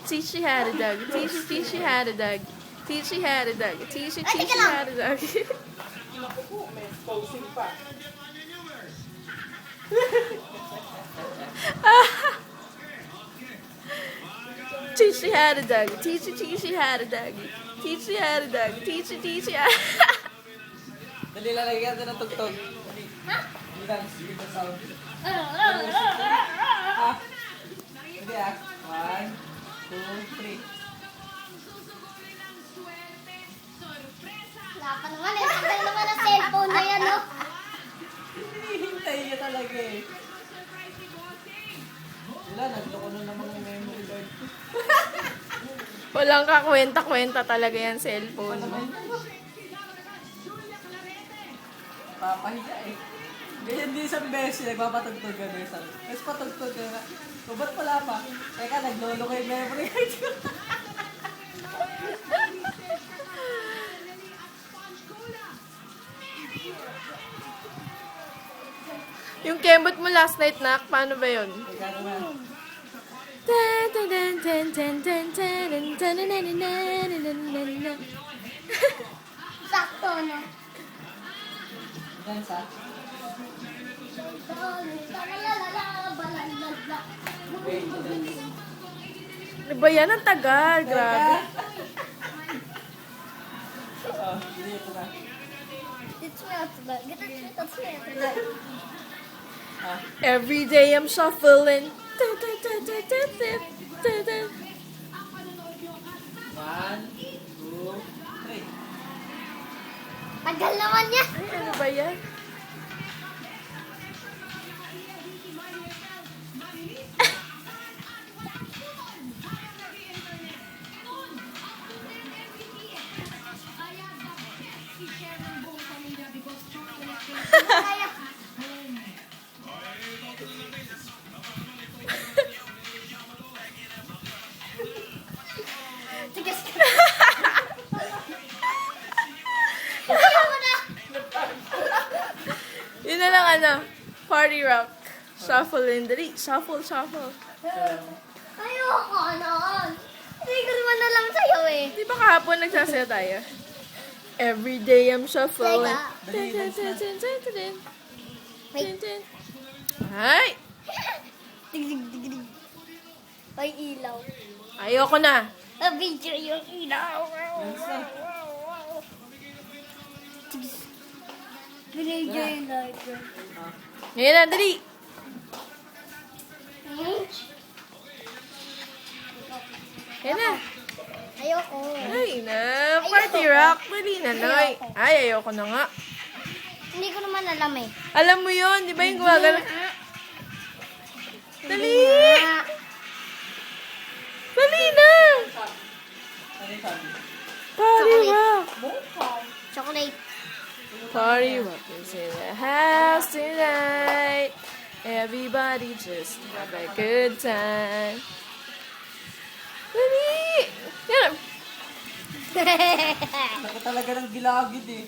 Teach you how to doggy. Teach you how to doggy. Teach you how to doggy. Teach you how to doggy. Naku po, may posing pa. Teach you how to doggy. Teach you how to doggy. Teach you how to doggy. Teach you how. Dali, lalagyan natin ng tugtog. Dali. Dance, give the sound. Ah. Hindi ah. 1, 2, 3. Wala pa naman eh. Tagal naman ang cellphone na yan, no? Hinihintay niya talaga eh. Wala, nagloko na naman yung memory card ko. Walang kakwenta-kwenta talaga yan cellphone mo. Papahiya eh. Ganyan din isang beses, nagpapatugtog ka na isang. Tapos patugtog ka na. So, ba't pala pa? Teka, naglolo ko yung memory card ko. Yung kembot mo last night, Nak, paano ba yun? Teka naman. Sakto, no? Dance ah. Okay, dance. Ano ba yan? Ang tagal. Grabe. Oh, hindi ito na. Teach me how to dance. Teach me how to dance. Ah. Every day I'm shuffling. 1, 2, 3. Tagal naman yan. Ay, ano ba yan? Kaya. Sige, sige. Ayoko na. Yun na lang ano. Party rock. Shuffle in the shuffle, shuffle. Ayoko noon. Hindi ko naman alam sa'yo eh. Di ba kahapon nagsasayaw tayo? Every day I'm shuffling. Wait. Ay! Dig. May ilaw. Ayoko na. Video yung ilaw. Dance na. Video yung light. Ah. Ngayon na, dali. Ngayon na. Ayoko. Ay na. Party rock. Dali na, Noy. Ay, ayoko na nga. Hindi ko naman alam eh. Alam mo yun, di ba yung gumagana? Dali! Ah, Dali na! Ano yung sabi? Party rock! chocolate. Party rock is in the house tonight. Everybody just have a good time. Dali! Yan! Ako talaga ng gilagid eh.